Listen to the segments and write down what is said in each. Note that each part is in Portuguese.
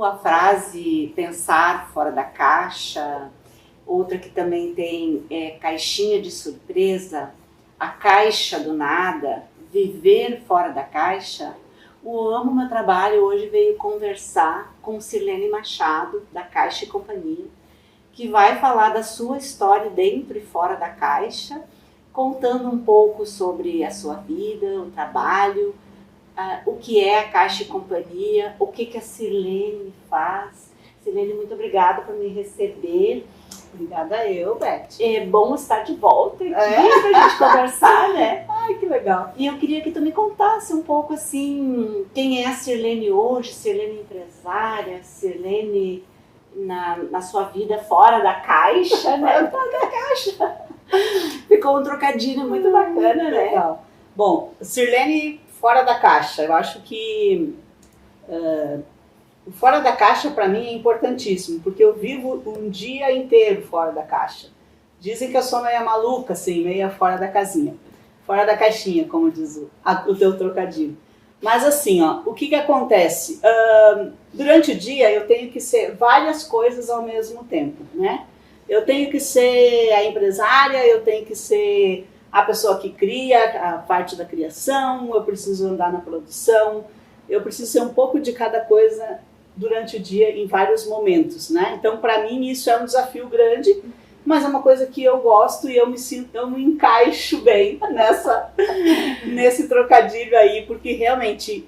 como a frase pensar fora da caixa, outra que também tem caixinha de surpresa, a caixa do nada, viver fora da caixa, o Amo Meu Trabalho hoje veio conversar com Sirlene Machado, da Caixa e Companhia, que vai falar da sua história dentro e fora da caixa, contando um pouco sobre a sua vida, o trabalho, o que é a Caixa e Companhia, o que a Sirlene faz. Sirlene, muito obrigada por me receber. Obrigada eu, Beth. É bom estar de volta aqui pra gente conversar, né? Ai, que legal. E eu queria que tu me contasse um pouco, assim, quem é a Sirlene hoje, Sirlene empresária, Sirlene na sua vida fora da caixa, né? Fora da caixa. Ficou um trocadilho muito bacana, né? Legal. Bom, Sirlene fora da caixa. Eu acho que o fora da caixa para mim é importantíssimo, porque eu vivo um dia inteiro fora da caixa. Dizem que eu sou meia maluca, assim, meia fora da casinha. Fora da caixinha, como diz o teu trocadilho. Mas assim, ó, o que acontece? Durante o dia eu tenho que ser várias coisas ao mesmo tempo, né? Eu tenho que ser a empresária, eu tenho que ser a pessoa que cria, a parte da criação, eu preciso andar na produção, eu preciso ser um pouco de cada coisa durante o dia em vários momentos, né? Então, para mim, isso é um desafio grande, mas é uma coisa que eu gosto e eu me encaixo bem nesse trocadilho aí, porque realmente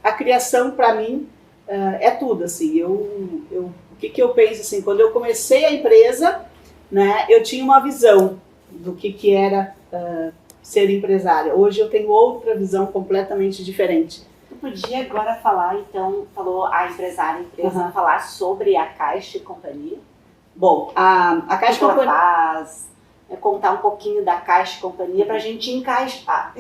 a criação para mim é tudo, assim. O que eu penso assim, quando eu comecei a empresa, né, eu tinha uma visão do que era ser empresária. Hoje eu tenho outra visão completamente diferente. Tu podia agora falar, então, falou a empresária, falar sobre a Caixa e Companhia? Bom, a Caixa e Companhia... faz, contar um pouquinho da Caixa e Companhia pra gente encaixar.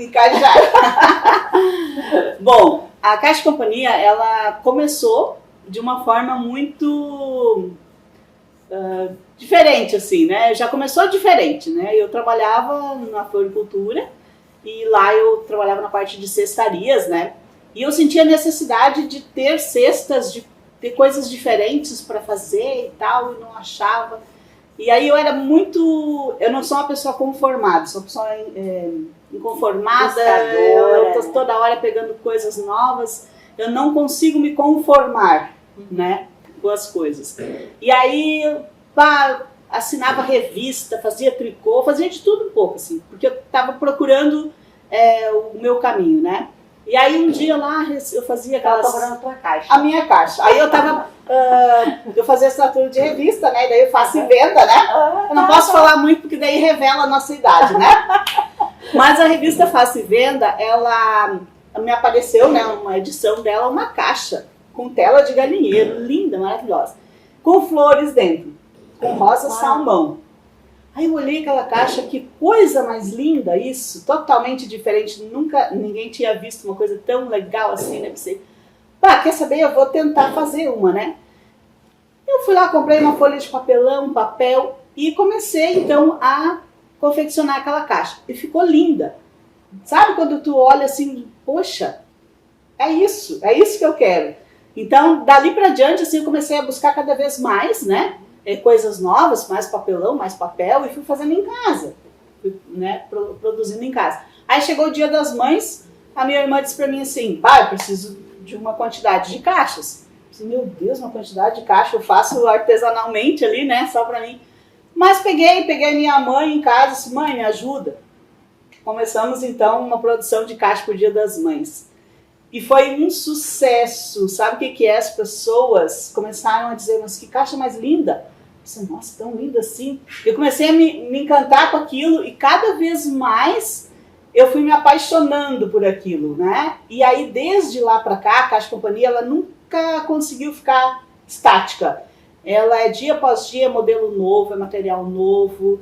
Bom, a Caixa e Companhia, ela começou de uma forma muito diferente, assim, né? Já começou diferente, né? Eu trabalhava na floricultura e lá eu trabalhava na parte de cestarias, né? E eu sentia a necessidade de ter cestas, de ter coisas diferentes para fazer e tal, e não achava. E aí eu não sou uma pessoa conformada, sou uma pessoa inconformada, eu tô toda hora pegando coisas novas, eu não consigo me conformar, né, com as coisas. E aí eu assinava revista, fazia tricô, fazia de tudo um pouco, assim, porque eu estava procurando o meu caminho, né. E aí um dia lá eu fazia a tua caixa. A minha caixa. Aí eu tava, eu fazia assinatura de revista, né? E daí eu faço e venda, né? Eu não posso falar muito porque daí revela a nossa idade, né? Mas a revista Faça e Venda, ela me apareceu, né? Uma edição dela, uma caixa com tela de galinheiro, linda, maravilhosa, com flores dentro, com rosa salmão. Aí eu olhei aquela caixa, que coisa mais linda isso, totalmente diferente, nunca ninguém tinha visto uma coisa tão legal assim, né? Pensei, quer saber, eu vou tentar fazer uma, né? Eu fui lá, comprei uma folha de papelão, um papel e comecei então a confeccionar aquela caixa. E ficou linda. Sabe quando tu olha assim, poxa, é isso que eu quero. Então, dali pra diante, assim, eu comecei a buscar cada vez mais, né? Coisas novas, mais papelão, mais papel, e fui fazendo em casa, né, produzindo em casa. Aí chegou o Dia das Mães, a minha irmã disse pra mim assim, eu preciso de uma quantidade de caixas. Eu disse, meu Deus, uma quantidade de caixa, eu faço artesanalmente ali, né, só pra mim. Mas peguei minha mãe em casa e disse, mãe, me ajuda. Começamos então uma produção de caixa pro Dia das Mães. E foi um sucesso, sabe o que é? As pessoas começaram a dizer, mas que caixa mais linda. Eu disse, nossa, tão linda assim. Eu comecei a me encantar com aquilo e cada vez mais eu fui me apaixonando por aquilo, né? E aí, desde lá para cá, a Caixa e Companhia, ela nunca conseguiu ficar estática. Ela é dia após dia modelo novo, é material novo,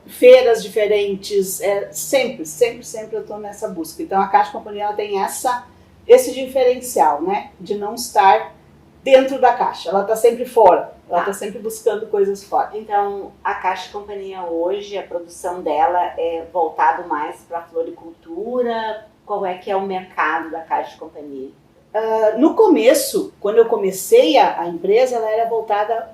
feiras diferentes, sempre eu estou nessa busca. Então a Caixa e Companhia, ela tem esse diferencial, né? De não estar dentro da caixa, ela está sempre fora, ela está sempre buscando coisas fora. Então a Caixa e Companhia hoje, a produção dela é voltado mais para a floricultura. Qual é que é o mercado da Caixa e Companhia? No começo, quando eu comecei a empresa, ela era voltada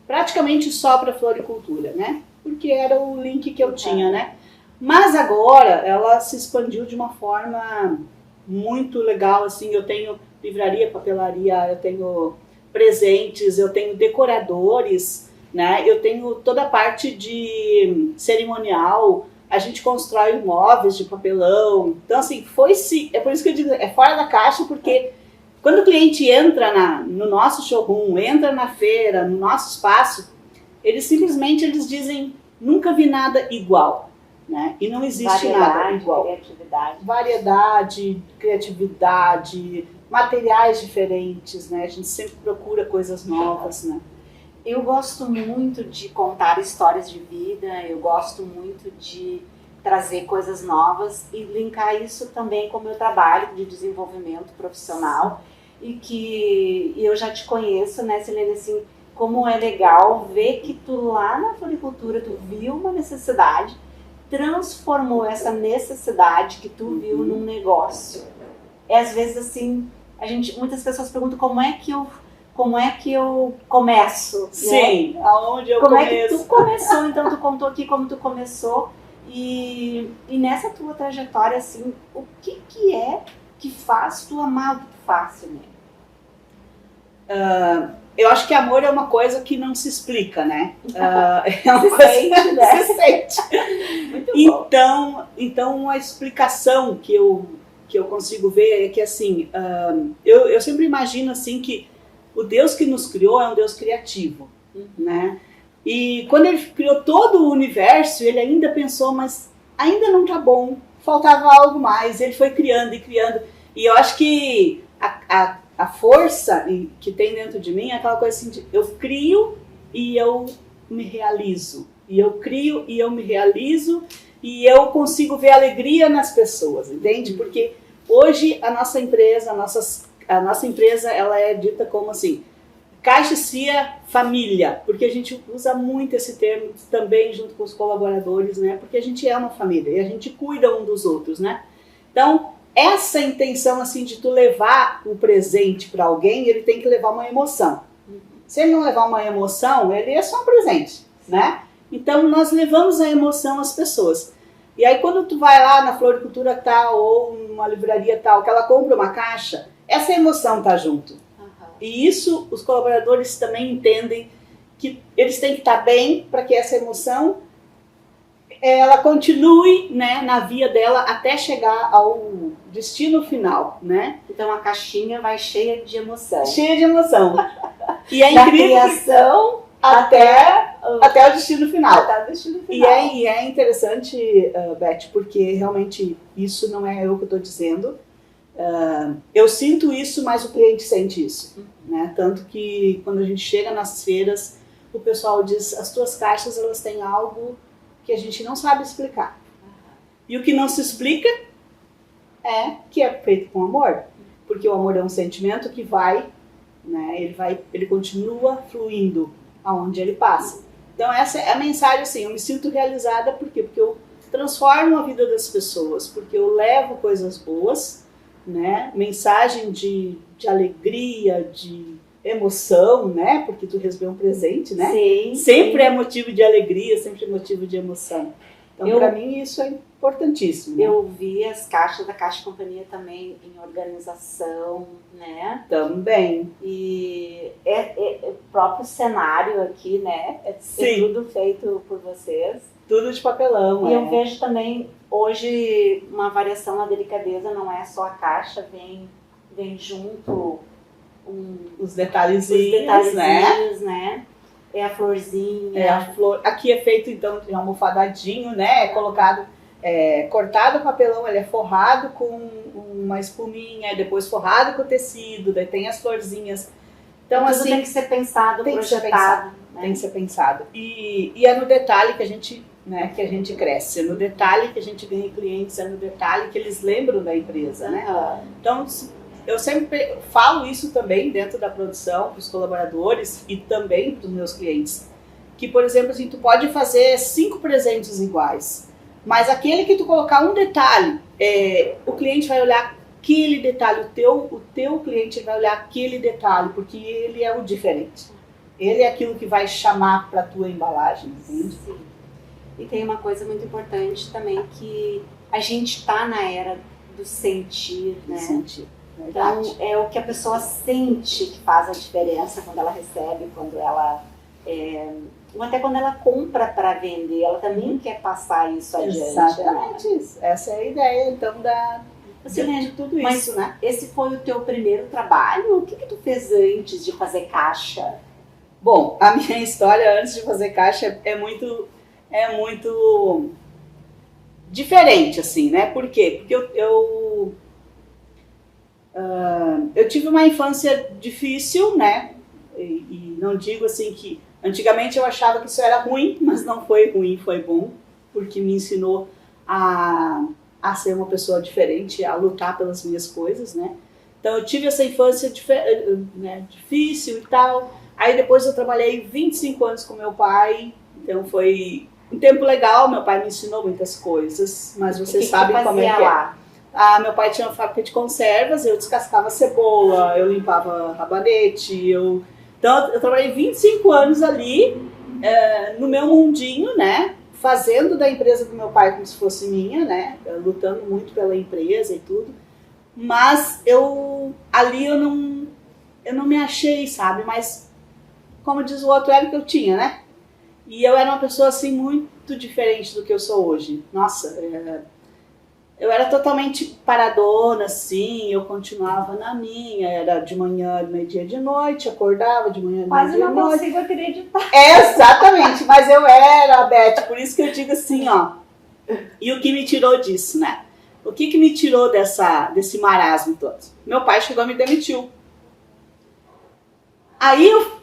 praticamente só para floricultura, né? Porque era o link que eu tinha, né? Mas agora ela se expandiu de uma forma muito legal, assim, eu tenho livraria, papelaria, eu tenho presentes, eu tenho decoradores, né? Eu tenho toda a parte de cerimonial, a gente constrói móveis de papelão. Então, assim, é por isso que eu digo, é fora da caixa, porque quando o cliente entra no nosso showroom, entra na feira, no nosso espaço, eles simplesmente dizem, nunca vi nada igual, né? E não existe nada igual. Variedade, criatividade, materiais diferentes, né? A gente sempre procura coisas novas, né? Eu gosto muito de contar histórias de vida, eu gosto muito de trazer coisas novas e linkar isso também com o meu trabalho de desenvolvimento profissional. E que eu já te conheço, né, Silene, assim, como é legal ver que tu lá na floricultura, tu viu uma necessidade, transformou essa necessidade que tu viu num negócio. E às vezes, assim, muitas pessoas perguntam como é que eu começo. Sim, né? Aonde eu como começo. Como é que tu começou, então tu contou aqui como tu começou e nessa tua trajetória, assim, o que é que faz tu amar o que tu faz, né? Eu acho que amor é uma coisa que não se explica, né? É uma se coisa sente, né? Se sente. Muito bom. Então a explicação que eu consigo ver é que, assim, eu sempre imagino, assim, que o Deus que nos criou é um Deus criativo, né? E quando ele criou todo o universo, ele ainda pensou, mas ainda não tá bom, faltava algo mais. Ele foi criando e criando. E eu acho que a força que tem dentro de mim é aquela coisa assim de eu crio e eu me realizo. E eu crio e eu me realizo e eu consigo ver alegria nas pessoas, entende? Porque hoje a nossa empresa, ela é dita como assim, Caixa Cia Família, porque a gente usa muito esse termo também junto com os colaboradores, né? Porque a gente é uma família e a gente cuida um dos outros, né? Então, essa intenção, assim, de tu levar o presente para alguém, ele tem que levar uma emoção. Se ele não levar uma emoção, ele é só um presente, né? Então, nós levamos a emoção às pessoas. E aí, quando tu vai lá na floricultura tal, ou numa livraria tal, que ela compra uma caixa, essa emoção tá junto. E isso, os colaboradores também entendem que eles têm que estar bem para que essa emoção ela continue, né, na via dela até chegar ao destino final, né? Então a caixinha vai cheia de emoção. Cheia de emoção. E é da incrível. Criação até o destino final. Até o destino final. E é interessante, Beth, porque realmente isso não é eu que estou dizendo. Eu sinto isso, mas o cliente sente isso. Né? Tanto que quando a gente chega nas feiras, o pessoal diz, as tuas caixas elas têm algo que a gente não sabe explicar. E o que não se explica é que é feito com amor. Porque o amor é um sentimento que vai, né, ele continua fluindo aonde ele passa. Então essa é a mensagem, assim, eu me sinto realizada por quê? Porque eu transformo a vida das pessoas, porque eu levo coisas boas, né, mensagem de alegria, de emoção, né, porque tu recebeu um presente, né? Sim, sempre sim. é motivo de alegria, sempre é motivo de emoção. Então, para mim, isso é importantíssimo. Né? Eu vi as caixas da Caixa Companhia também em organização, né? Também. E o próprio cenário aqui, né? É tudo feito por vocês. Tudo de papelão, E eu vejo também, hoje, uma variação na delicadeza, não é só a caixa, vem junto os detalhezinhos, né? É a florzinha. É a flor. Aqui é feito, então, de almofadadinho, né? É colocado, cortado o papelão, ele é forrado com uma espuminha, depois forrado com o tecido, daí tem as florzinhas. Então, tudo assim, tem que ser pensado, projetado. Né? Tem que ser pensado. E é no detalhe que a gente, né, que a gente cresce, é no detalhe que a gente ganha clientes, é no detalhe que eles lembram da empresa, né? Então, eu sempre falo isso também dentro da produção, para os colaboradores e também para os meus clientes. Que, por exemplo, assim, tu pode fazer 5 presentes iguais, mas aquele que tu colocar um detalhe, o cliente vai olhar aquele detalhe, o teu cliente vai olhar aquele detalhe, porque ele é o diferente. Ele é aquilo que vai chamar para a tua embalagem, entende? Sim. E tem uma coisa muito importante também, que a gente está na era do sentir, né? Sentir. Então, é o que a pessoa sente que faz a diferença quando ela recebe, quando ela... ou até quando ela compra para vender, ela também quer passar isso adiante. Exatamente, né? isso. Essa é a ideia, então, de tudo Mas, isso, né? esse foi o teu primeiro trabalho? O que tu fez antes de fazer caixa? Bom, a minha história antes de fazer caixa é muito diferente, assim, né? Por quê? Porque eu tive uma infância difícil, né? E não digo assim que... Antigamente eu achava que isso era ruim, mas não foi ruim, foi bom. Porque me ensinou a ser uma pessoa diferente, a lutar pelas minhas coisas, né? Então eu tive essa infância difícil e tal. Aí depois eu trabalhei 25 anos com meu pai, então foi um tempo legal, meu pai me ensinou muitas coisas, mas vocês sabem como é que é. Meu pai tinha uma fábrica de conservas, eu descascava cebola, eu limpava rabanete, então eu trabalhei 25 anos ali, no meu mundinho, né, fazendo da empresa do meu pai como se fosse minha, né, lutando muito pela empresa e tudo, mas ali eu não me achei, sabe, mas como diz o outro, era o que eu tinha, né? E eu era uma pessoa, assim, muito diferente do que eu sou hoje. Nossa, eu era totalmente paradona, assim, eu continuava na minha, era de manhã, meio-dia, de noite, acordava de manhã, quase meio-dia, de noite. Quase não consigo acreditar. Exatamente, mas eu era, Beth, por isso que eu digo assim, ó. E o que me tirou disso, né? O que me tirou desse marasmo todo? Meu pai chegou e me demitiu. Aí eu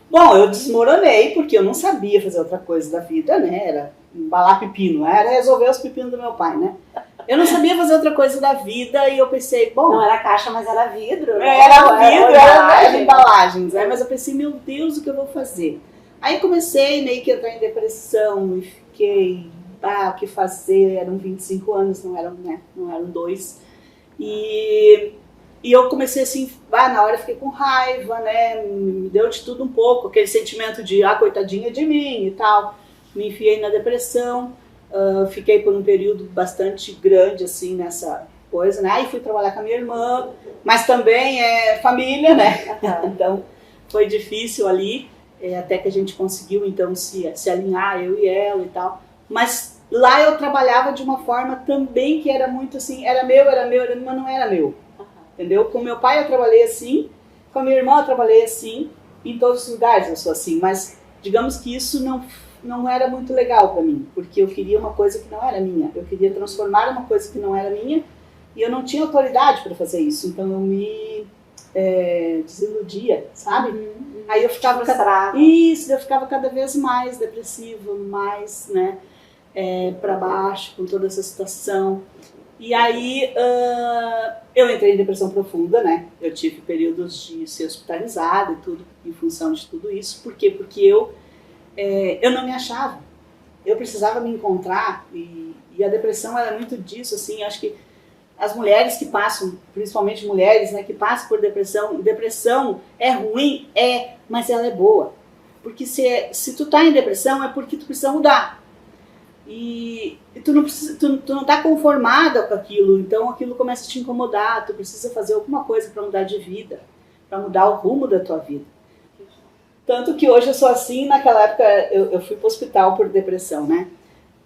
desmoronei, porque eu não sabia fazer outra coisa da vida, né? Era embalar pepino, era resolver os pepinos do meu pai, né? Eu não sabia fazer outra coisa da vida e eu pensei, bom... Não era caixa, mas era vidro, né? Era vidro, era embalagens, né? Mas eu pensei, meu Deus, o que eu vou fazer? Aí comecei meio que a entrar em depressão e fiquei, o que fazer? Eram 25 anos, não eram 2. E eu comecei assim, na hora eu fiquei com raiva, né, me deu de tudo um pouco, aquele sentimento de, coitadinha de mim e tal, me enfiei na depressão, fiquei por um período bastante grande, assim, nessa coisa, né, aí fui trabalhar com a minha irmã, mas também é família, né, então foi difícil ali, até que a gente conseguiu, então, se alinhar, eu e ela e tal, mas lá eu trabalhava de uma forma também que era muito assim, era meu, mas não era meu. Entendeu? Com meu pai eu trabalhei assim, com a minha irmã eu trabalhei assim, em todos os lugares eu sou assim, mas digamos que isso não era muito legal para mim, porque eu queria uma coisa que não era minha, eu queria transformar uma coisa que não era minha e eu não tinha autoridade para fazer isso, então eu me desiludia, sabe? Aí eu ficava eu ficava cada vez mais depressiva, mais, né, para baixo com toda essa situação. E aí eu entrei em depressão profunda, né? Eu tive períodos de ser hospitalizada e tudo, em função de tudo isso. Por quê? Porque eu não me achava. Eu precisava me encontrar e a depressão era muito disso, assim, acho que as mulheres que passam, principalmente mulheres, né, que passam por depressão é ruim, mas ela é boa. Porque se tu tá em depressão é porque tu precisa mudar. E tu não tá conformada com aquilo, então aquilo começa a te incomodar, tu precisa fazer alguma coisa para mudar de vida, para mudar o rumo da tua vida. Tanto que hoje eu sou assim, naquela época eu fui pro hospital por depressão, né?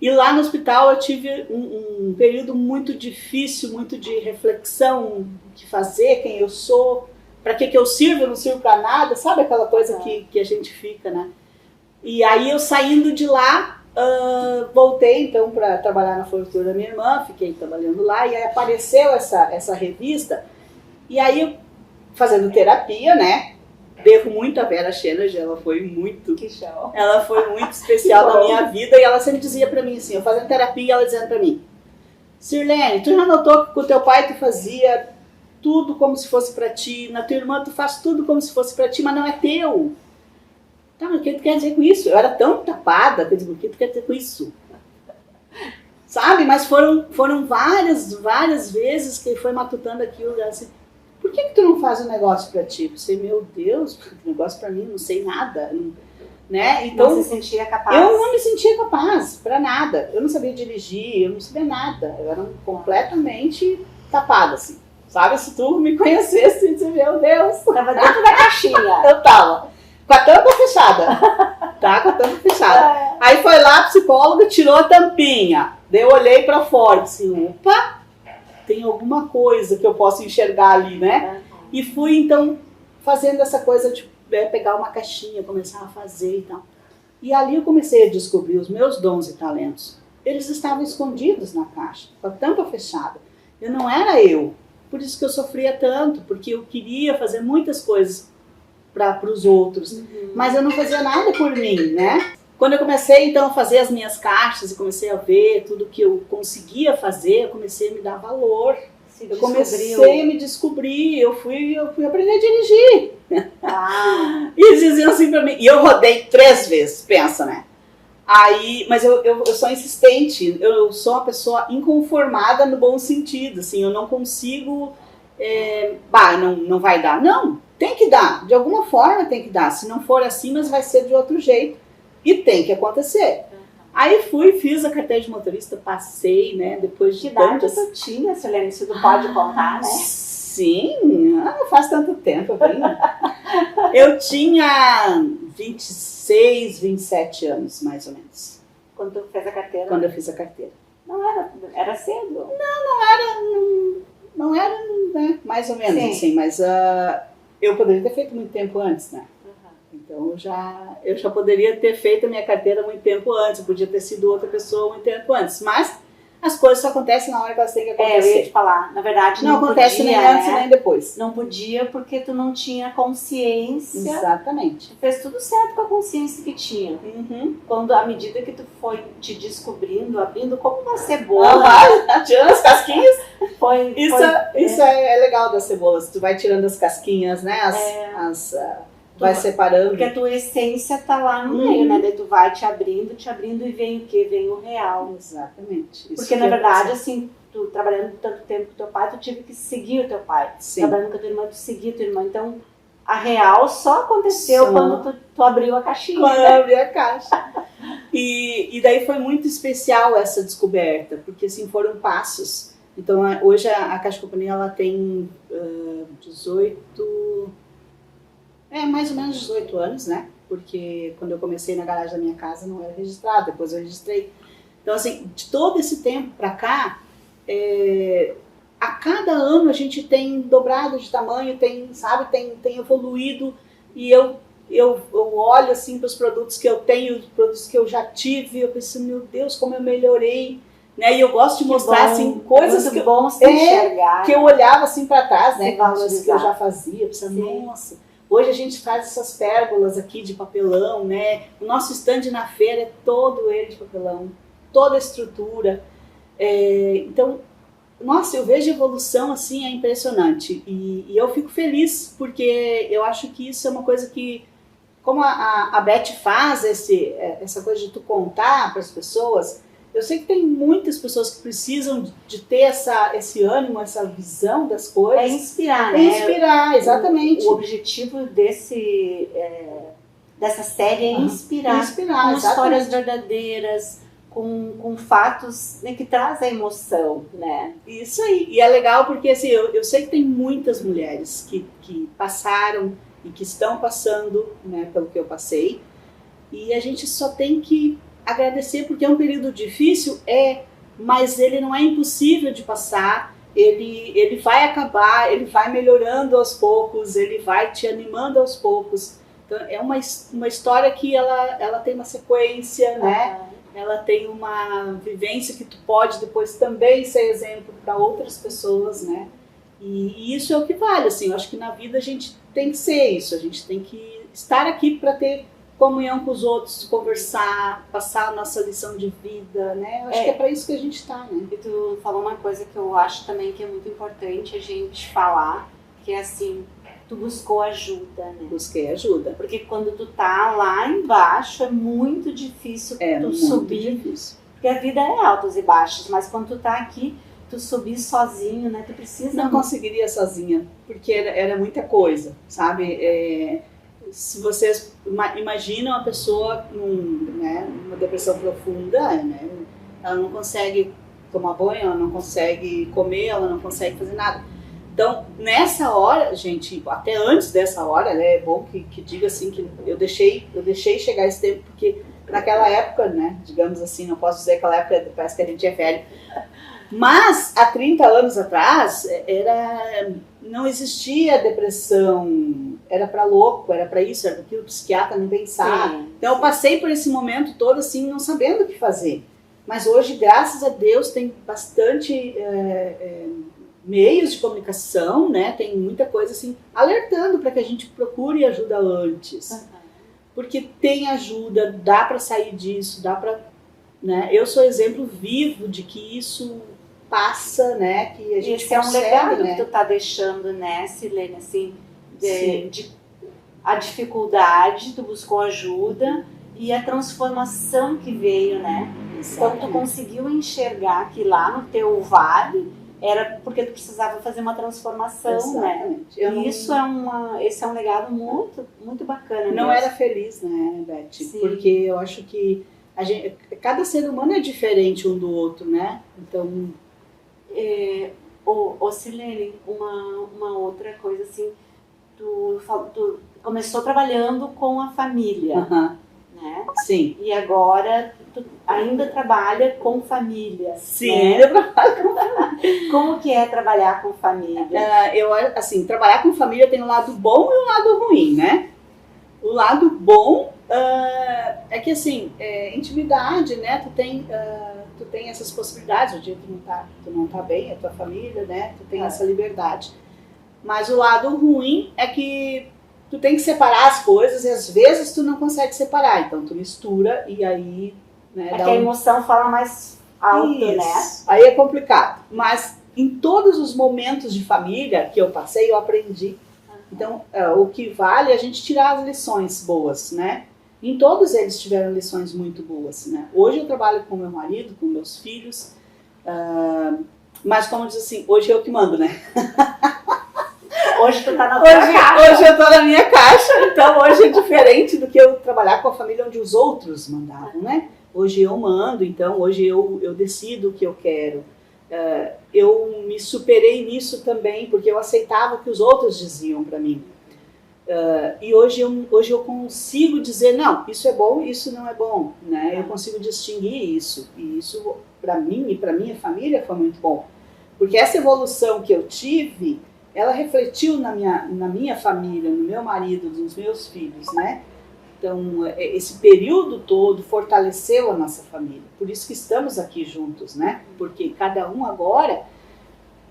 E lá no hospital eu tive um período muito difícil, muito de reflexão, o que fazer, quem eu sou, para que eu sirvo, eu não sirvo para nada, sabe aquela coisa que a gente fica, né? E aí eu saindo de lá, voltei então para trabalhar na floricultura da minha irmã, fiquei trabalhando lá e aí apareceu essa revista e aí eu, fazendo terapia, né, devo muito a Vera Schener, ela foi muito especial na minha vida e ela sempre dizia para mim assim, eu fazendo terapia e ela dizendo para mim, Sirlene, tu já notou que com o teu pai tu fazia tudo como se fosse para ti, na tua irmã tu faz tudo como se fosse para ti, mas não é teu. Tá, mas o que tu quer dizer com isso? Eu era tão tapada, eu digo, o que tu quer dizer com isso? sabe? Mas foram várias vezes que ele foi matutando aquilo, assim, por que tu não faz um negócio pra ti? Eu sei, meu Deus, negócio pra mim, não sei nada, né? Então, não se sentia capaz? Eu não me sentia capaz pra nada, eu não sabia dirigir, eu não sabia nada, eu era completamente tapada, assim, sabe? Se tu me conhecesse, tu ia dizer, meu Deus. Tava dentro da caixinha. Eu tava, com a tampa fechada, tá? Com a tampa fechada. Aí foi lá a psicóloga, tirou a tampinha, daí eu olhei pra fora, assim, opa, tem alguma coisa que eu posso enxergar ali, né? E fui, então, fazendo essa coisa de pegar uma caixinha, começar a fazer e tal. E ali eu comecei a descobrir os meus dons e talentos. Eles estavam escondidos na caixa, com a tampa fechada. Eu não era eu. Por isso que eu sofria tanto, porque eu queria fazer muitas coisas para os outros, mas eu não fazia nada por mim, né? Quando eu comecei, então, a fazer as minhas caixas e comecei a ver tudo que eu conseguia fazer, eu comecei a me dar valor. Eu comecei a me descobrir, eu fui aprender a dirigir. E eles diziam assim pra mim, e eu rodei 3 vezes, pensa, né? Aí, mas eu sou insistente, eu sou uma pessoa inconformada no bom sentido, assim, eu não consigo, não vai dar. Não, tem que dar, de alguma forma tem que dar, se não for assim, mas vai ser de outro jeito, e tem que acontecer. Aí fiz a carteira de motorista, passei, né, depois de tantas... Que idade tu tinha, Silene, se tu pode contar, né? Sim, não faz tanto tempo. Eu tinha 26, 27 anos, mais ou menos. Quando tu fez a carteira? Quando eu fiz a carteira. Não era cedo? Não era, né, mais ou menos, assim, mas eu poderia ter feito muito tempo antes, né? Então eu já poderia ter feito a minha carteira muito tempo antes, eu podia ter sido outra pessoa muito tempo antes, mas as coisas só acontecem na hora que elas têm que acontecer. Eu ia te falar, na verdade não acontece podia, nem antes nem depois. Não podia porque tu não tinha consciência. Exatamente. Tu fez tudo certo com a consciência que tinha. Quando, à medida que tu foi te descobrindo, abrindo como uma cebola, tirando as casquinhas. Isso é legal das cebolas, tu vai tirando as casquinhas, né? Vai separando. Porque a tua essência tá lá no meio, né? Daí tu vai te abrindo e vem o quê? Vem o real. Exatamente. Porque na verdade, assim, tu trabalhando tanto tempo com teu pai, tu tive que seguir o teu pai. Sim. Trabalhando com a tua irmã, tu seguia a tua irmã. Então, a real só aconteceu quando tu abriu a caixinha. Quando eu abri a caixa. E daí foi muito especial essa descoberta, porque assim, foram passos. Então, hoje a Caixa Companhia, ela tem 18... mais ou menos 18 anos, né? Porque quando eu comecei na garagem da minha casa não era registrado, depois eu registrei. Então, assim, de todo esse tempo pra cá, a cada ano a gente tem dobrado de tamanho, tem evoluído, e eu olho, assim, para os produtos que eu tenho, os produtos que eu já tive, eu penso, meu Deus, como eu melhorei, né? E eu gosto de mostrar, assim, coisas que eu olhava, assim, para trás, né? Coisas que eu já fazia, eu pensava, nossa... Hoje a gente faz essas pérgolas aqui de papelão, né? O nosso stand na feira é todo ele de papelão, toda a estrutura. Então, nossa, eu vejo a evolução assim, é impressionante. E eu fico feliz, porque eu acho que isso é uma coisa que, como a Beth faz essa coisa de tu contar para as pessoas, eu sei que tem muitas pessoas que precisam de ter esse ânimo, essa visão das coisas. É inspirar, né? É inspirar, exatamente. O objetivo dessa série é inspirar com histórias verdadeiras, com fatos, né, que trazem emoção, né? Isso aí. E é legal porque assim, eu sei que tem muitas mulheres que passaram e que estão passando, né, pelo que eu passei. E a gente só tem que agradecer, porque é um período difícil, mas ele não é impossível de passar, ele vai acabar, ele vai melhorando aos poucos, ele vai te animando aos poucos. Então é uma história que ela tem uma sequência, né? Ela tem uma vivência que tu pode depois também ser exemplo para outras pessoas, né? E isso é o que vale, assim, eu acho que na vida a gente tem que ser isso, a gente tem que estar aqui para ter comunhão com os outros, conversar, passar a nossa lição de vida, né? Eu acho que é para isso que a gente está, né? E tu falou uma coisa que eu acho também que é muito importante a gente falar, que é assim, tu buscou ajuda, né? Busquei ajuda. Porque quando tu tá lá embaixo é muito difícil tu subir. Difícil. Porque a vida é altos e baixos, mas quando tu tá aqui, tu subir sozinho, né? Tu precisa... Não conseguiria sozinha, porque era muita coisa, sabe? Se vocês imaginam uma pessoa numa depressão profunda, né? Ela não consegue tomar banho, ela não consegue comer, ela não consegue fazer nada. Então, nessa hora, gente, até antes dessa hora, né, é bom que diga assim, que eu deixei chegar esse tempo, porque naquela época, né, digamos assim, não posso dizer aquela época, parece que a gente é velho, mas há 30 anos atrás, não existia depressão, era para louco, era para isso, era para aquilo, o psiquiatra nem pensar. Sim. Então eu passei por esse momento todo assim, não sabendo o que fazer. Mas hoje, graças a Deus, tem bastante meios de comunicação, né? Tem muita coisa assim, alertando para que a gente procure ajuda antes. Uhum. Porque tem ajuda, dá para sair disso, dá para... Né? Eu sou exemplo vivo de que isso passa, né? Que a gente esse é um consegue, legado, né? que tu tá deixando, né, Silene, assim, a dificuldade, tu buscou ajuda e a transformação que veio, né? Então tu conseguiu enxergar que lá no teu vale era porque tu precisava fazer uma transformação, exatamente. né? E esse é um legado muito, muito bacana. Não mesmo. era feliz, né, Beth? Sim. Porque eu acho que cada ser humano é diferente um do outro, né? Então... Silene, uma outra coisa assim, tu começou trabalhando com a família, né? Sim. E agora tu ainda trabalha com família. Sim, né? ainda trabalho com família. Como que é trabalhar com família? Assim, trabalhar com família tem um lado bom e um lado ruim, né? O lado bom é que, assim, intimidade, né? Tu tem essas possibilidades, o dia que tu não tá bem, a tua família, né? Tu tem essa liberdade. Mas o lado ruim é que tu tem que separar as coisas e às vezes tu não consegue separar. Então tu mistura e aí... Né, que a emoção fala mais alto, isso, né? Aí é complicado. Mas em todos os momentos de família que eu passei, eu aprendi. Então, o que vale é a gente tirar as lições boas, né? Em todos eles tiveram lições muito boas, né? Hoje eu trabalho com meu marido, com meus filhos, mas como diz assim, hoje eu que mando, né? Hoje tu tá na tua caixa. Hoje eu tô na minha caixa, então hoje é diferente do que eu trabalhar com a família onde os outros mandavam, né? Hoje eu mando, então hoje eu decido o que eu quero. Eu me superei nisso também, porque eu aceitava o que os outros diziam para mim. E hoje eu consigo dizer, não, isso é bom, isso não é bom, né? Eu consigo distinguir isso, e isso para mim e para minha família foi muito bom. Porque essa evolução que eu tive, ela refletiu na minha família, no meu marido, nos meus filhos, né? Então, esse período todo fortaleceu a nossa família. Por isso que estamos aqui juntos, né? Porque cada um agora,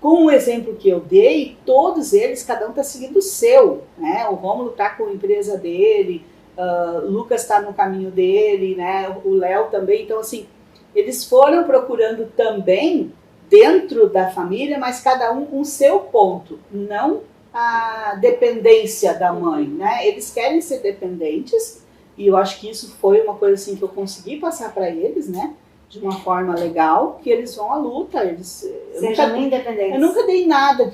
com o exemplo que eu dei, todos eles, cada um está seguindo o seu, né? O Rômulo está com a empresa dele, o Lucas está no caminho dele, né? O Léo também. Então, assim, eles foram procurando também, dentro da família, mas cada um com o seu ponto, não a dependência da mãe, né? Eles querem ser dependentes e eu acho que isso foi uma coisa assim que eu consegui passar para eles, né? De uma forma legal, que eles vão à luta, Sejam independentes. Eu nunca dei nada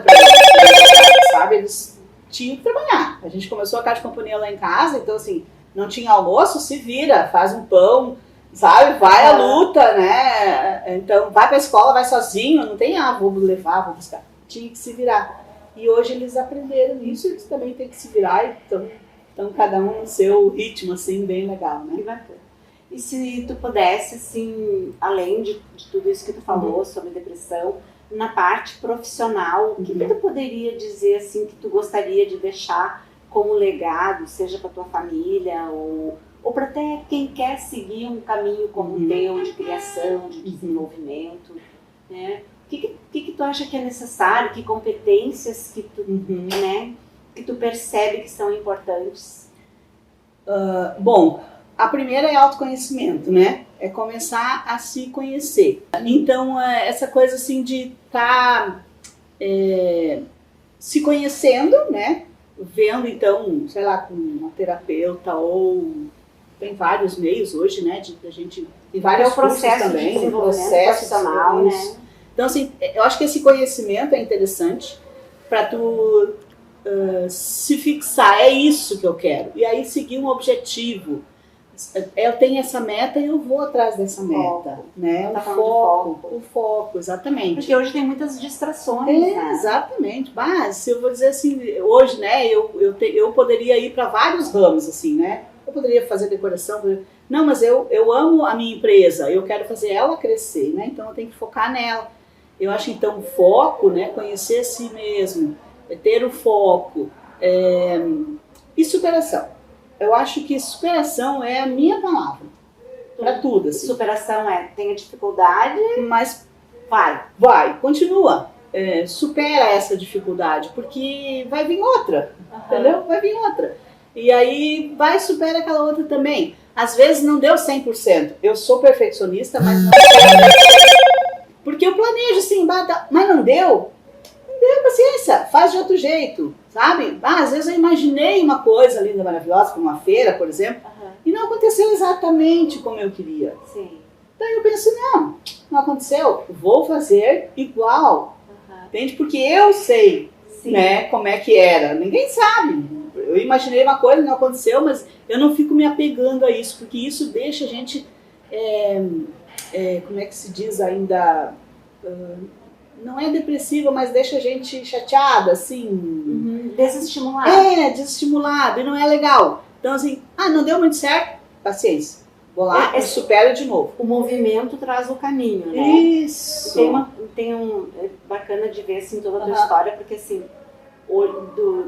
para eles, sabe? Eles tinham que trabalhar. A gente começou a casa de companhia lá em casa, então assim, não tinha almoço, se vira, faz um pão, sabe? Vai à luta, né? Então vai pra escola, vai sozinho, não tem, vou levar, vou buscar. Tinha que se virar. E hoje eles aprenderam isso, eles também têm que se virar, então cada um no seu ritmo, assim, bem legal, né? Que bacana. E se tu pudesse, assim, além de tudo isso que tu falou sobre depressão, na parte profissional, o que tu poderia dizer, assim, que tu gostaria de deixar como legado, seja para tua família ou para até quem quer seguir um caminho como o teu, de criação, de desenvolvimento, né? O que tu acha que é necessário, que competências que tu, né, que tu percebe que são importantes? Bom, a primeira é autoconhecimento, né? É começar a se conhecer. Então, essa coisa assim de estar se conhecendo, né? Vendo, então, sei lá, com uma terapeuta ou tem vários meios hoje, né? A gente tem vários cursos também, de desenvolvimento profissional, né? Então, assim, eu acho que esse conhecimento é interessante para tu se fixar, é isso que eu quero. E aí seguir um objetivo. Eu tenho essa meta e eu vou atrás dessa meta, né? O foco, exatamente. Porque hoje tem muitas distrações, né? Exatamente. Mas se eu vou dizer assim, hoje, né, eu poderia ir para vários ramos, assim, né? Eu poderia fazer decoração, não, mas eu amo a minha empresa, eu quero fazer ela crescer, né? Então eu tenho que focar nela. Eu acho, então, o foco, né, conhecer a si mesmo, ter o foco e superação. Eu acho que superação é a minha palavra para tudo. Assim. Superação tenha dificuldade, mas vai, continua. Supera essa dificuldade, porque vai vir outra, entendeu? Vai vir outra. E aí supera aquela outra também. Às vezes não deu 100%. Eu sou perfeccionista, mas não porque eu planejo assim, mas não deu. Não deu, paciência, faz de outro jeito, sabe? Às vezes eu imaginei uma coisa linda, maravilhosa, como uma feira, por exemplo, e não aconteceu exatamente como eu queria. Sim. Daí eu penso, não aconteceu, vou fazer igual. Entende? Porque eu sei, né, como é que era. Ninguém sabe. Eu imaginei uma coisa, não aconteceu, mas eu não fico me apegando a isso, porque isso deixa a gente... como é que se diz ainda, não é depressiva, mas deixa a gente chateada, assim. Desestimulada. Desestimulada, e não é legal. Então, assim, não deu muito certo, paciência. Vou lá e supero de novo. O movimento traz o caminho, né? Isso. É bacana de ver, assim, toda a tua história, porque, assim,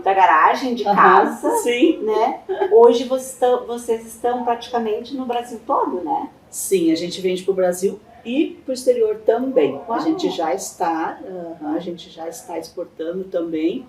da garagem de casa, sim. Né? Hoje vocês estão praticamente no Brasil todo, né? Sim, a gente vende para o Brasil e para o exterior também. Uau. A gente já está exportando também.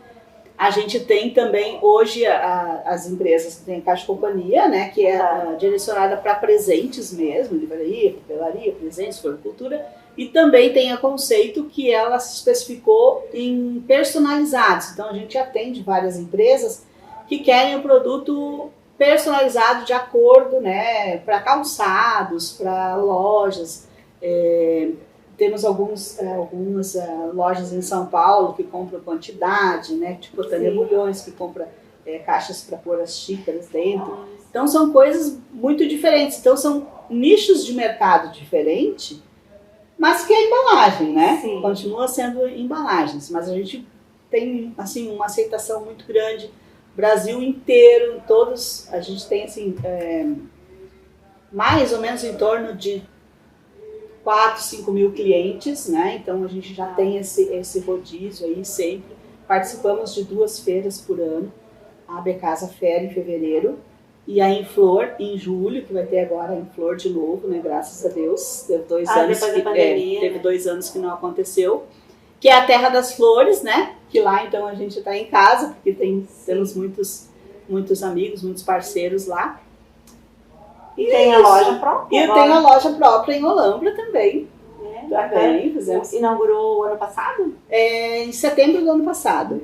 A gente tem também hoje as empresas que tem a Caixa Companhia, né, que é direcionada para presentes mesmo, livraria, papelaria, presentes, floricultura, e também tem a Conceito, que ela se especificou em personalizados. Então a gente atende várias empresas que querem o produto personalizado de acordo, né, para calçados, para lojas. Temos algumas lojas em São Paulo que compram quantidade, né, tipo Tânia Bulhões, que compra caixas para pôr as xícaras dentro. Então são coisas muito diferentes. Então são nichos de mercado diferentes, mas que é embalagem, né? Sim. Continua sendo embalagens, mas a gente tem assim uma aceitação muito grande. Brasil inteiro, a gente tem assim, mais ou menos em torno de 4, 5 mil clientes, né? Então a gente já tem esse rodízio aí sempre. Participamos de 2 feiras por ano, a Becasa Fair em fevereiro e a Inflor em julho, que vai ter agora a Inflor de novo, né? Graças a Deus. Teve 2 anos depois da pandemia, teve 2 anos que não aconteceu. Que é a Terra das Flores, né? Que lá então a gente está em casa, porque temos muitos amigos, muitos parceiros lá. E tem a loja própria. E eu tenho a loja própria em Olambra também. Também. Inaugurou o ano passado? Em setembro do ano passado.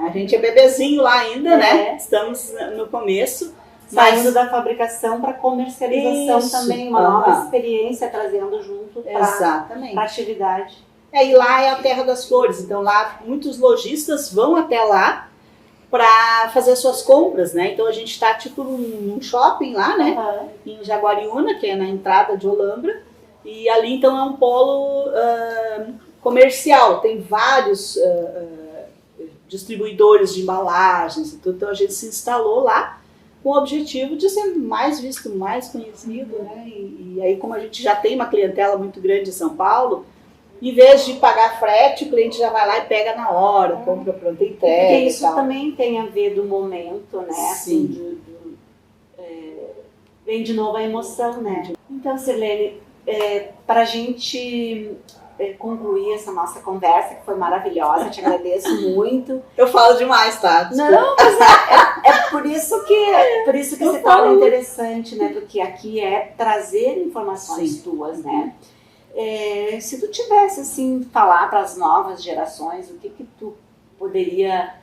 A gente é bebezinho lá ainda, né? Estamos no começo. Saindo da fabricação para comercialização também, uma nova experiência trazendo junto para a atividade. E lá é a Terra das Flores, então lá muitos lojistas vão até lá para fazer suas compras, né? Então a gente está tipo num shopping lá, né? Em Jaguariúna, que é na entrada de Olambra, e ali então é um polo comercial, tem vários distribuidores de embalagens, então a gente se instalou lá com o objetivo de ser mais visto, mais conhecido, né? E aí como a gente já tem uma clientela muito grande em São Paulo, em vez de pagar frete, o cliente já vai lá e pega na hora, compra pronta entrega. Porque isso também tem a ver do momento, né? Assim, vem de novo a emoção, né? Então, Sirlene, para a gente concluir essa nossa conversa, que foi maravilhosa, eu te agradeço muito. Eu falo demais, tá? Desculpa. Não, mas é por isso que se torna interessante, né? Porque aqui é trazer informações tuas, né? Se tu tivesse assim falar para as novas gerações, o que tu poderia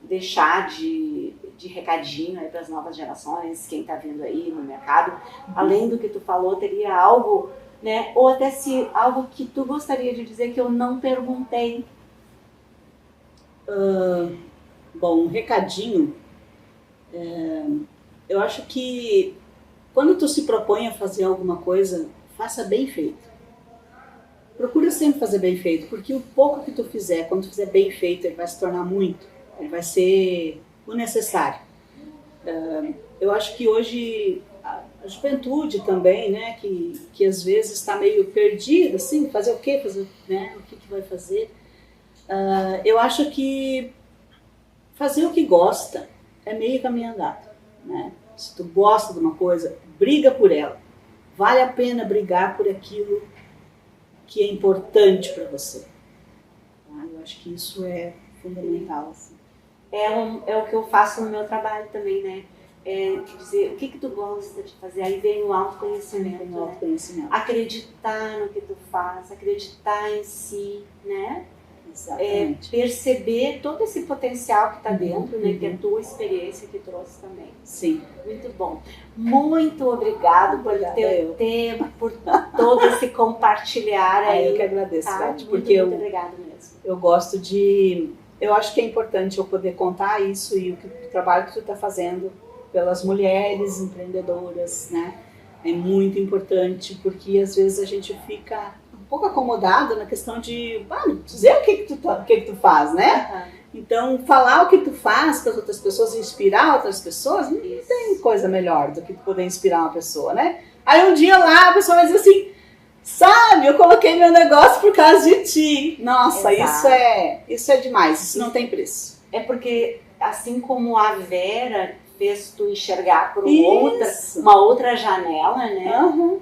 deixar de de recadinho aí para as novas gerações, quem está vindo aí no mercado, além do que tu falou, teria algo, né? Ou até se algo que tu gostaria de dizer que eu não perguntei. Bom, um recadinho. Eu acho que quando tu se propõe a fazer alguma coisa, faça bem feito. Procura sempre fazer bem feito, porque o pouco que tu fizer, quando tu fizer bem feito, ele vai se tornar muito. Ele vai ser o necessário. Eu acho que hoje a juventude também, né, que às vezes está meio perdida, assim, fazer o quê? Fazer, né, o que vai fazer? Eu acho que fazer o que gosta é meio caminho andado, né? Se tu gosta de uma coisa, briga por ela. Vale a pena brigar por aquilo que é importante para você. Eu acho que isso é fundamental, assim. É o que eu faço no meu trabalho também, né? Dizer o que tu gosta de fazer, aí vem o autoconhecimento, né? Acreditar no que tu faz, acreditar em si, né? Exatamente. Perceber todo esse potencial que está dentro, né? Que é a tua experiência que trouxe também. Sim. Muito bom. Muito obrigado por teu tempo, por todo esse compartilhar aí. Eu que agradeço, tá? Beth, porque muito obrigado mesmo. Eu gosto de... Eu acho que é importante eu poder contar isso e o trabalho que tu está fazendo pelas mulheres empreendedoras, né? É muito importante, porque às vezes a gente fica um pouco acomodado na questão de dizer o que tu faz, né? Então, falar o que tu faz para as outras pessoas, inspirar outras pessoas, não tem coisa melhor do que poder inspirar uma pessoa, né? Aí um dia lá a pessoa vai dizer assim, sabe, eu coloquei meu negócio por causa de ti. Nossa, isso é demais, isso não tem preço. É porque, assim como a Vera fez tu enxergar por uma outra janela, né?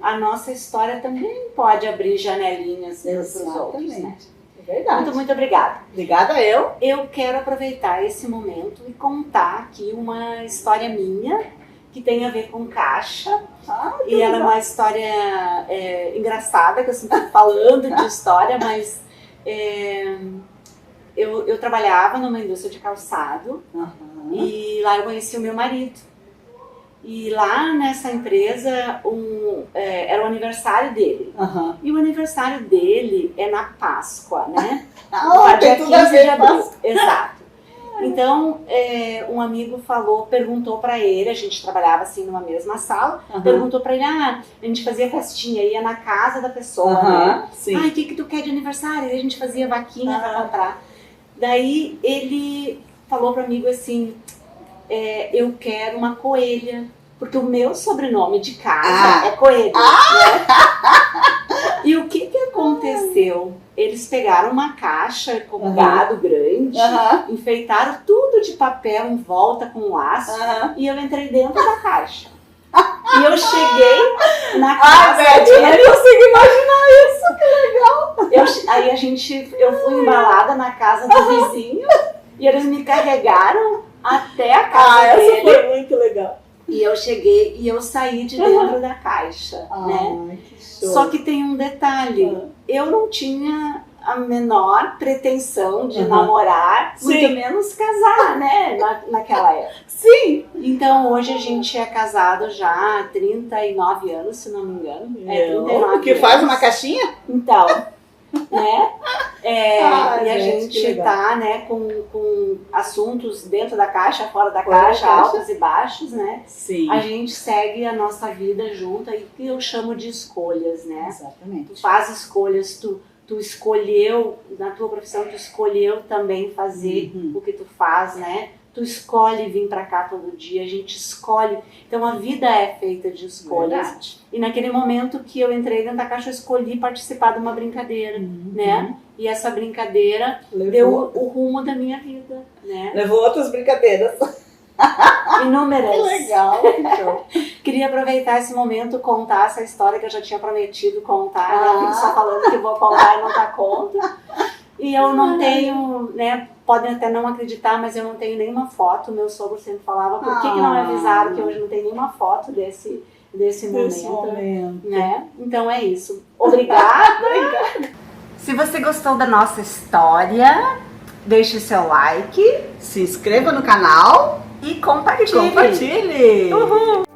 A nossa história também pode abrir janelinhas para os outros, né? É verdade. Muito obrigada. Obrigada eu. Eu quero aproveitar esse momento e contar aqui uma história minha que tem a ver com caixa. E ela é uma história engraçada, que eu sempre estou falando de história, mas eu trabalhava numa indústria de calçado e lá eu conheci o meu marido. E lá nessa empresa era o aniversário dele. E o aniversário dele é na Páscoa, né? Dia 15 de abril. Exato. Então, um amigo perguntou pra ele, a gente trabalhava assim numa mesma sala, perguntou pra ele, a gente fazia festinha, ia na casa da pessoa, né? Sim. O que tu quer de aniversário? E a gente fazia vaquinha pra comprar. Daí ele falou pro amigo assim, eu quero uma coelha, porque o meu sobrenome de casa é Coelho, né? E o que aconteceu? Eles pegaram uma caixa com gado grande, enfeitaram tudo de papel em volta com laço e eu entrei dentro da caixa. E eu cheguei na casa dele. Eu não consigo imaginar isso, que legal! Eu fui embalada na casa do vizinho e eles me carregaram até a casa dele. Essa foi muito legal. E eu cheguei e eu saí de dentro da caixa, né? Que show. Só que tem um detalhe, eu não tinha a menor pretensão de namorar, muito menos casar, né? Naquela época. Sim! Então hoje a gente é casado já há 39 anos, se não me engano. 39 que faz uma caixinha? Então, né? E a gente gente tá, né, com assuntos dentro da caixa, fora da caixa, altos e baixos, né? Sim. A gente segue a nossa vida junto, aí que eu chamo de escolhas, né? Exatamente. Tu faz escolhas, tu escolheu, na tua profissão, tu escolheu também fazer o que tu faz, né? Tu escolhe vir pra cá todo dia, a gente escolhe. Então a vida é feita de escolhas. Verdade. E naquele momento que eu entrei dentro da caixa, eu escolhi participar de uma brincadeira, né? E essa brincadeira deu o rumo da minha vida, né? Levou outras brincadeiras. Inúmeras. Que legal, que show. Queria aproveitar esse momento, contar essa história que eu já tinha prometido contar. Eu fico só falando que vou contar e não dá conta. E eu não tenho, né? Podem até não acreditar, mas eu não tenho nenhuma foto. Meu sogro sempre falava, por que não me avisaram que hoje não tem nenhuma foto desse momento, né? Então é isso. Obrigada. Se você gostou da nossa história, deixe seu like, se inscreva no canal e e compartilhe. Uhul.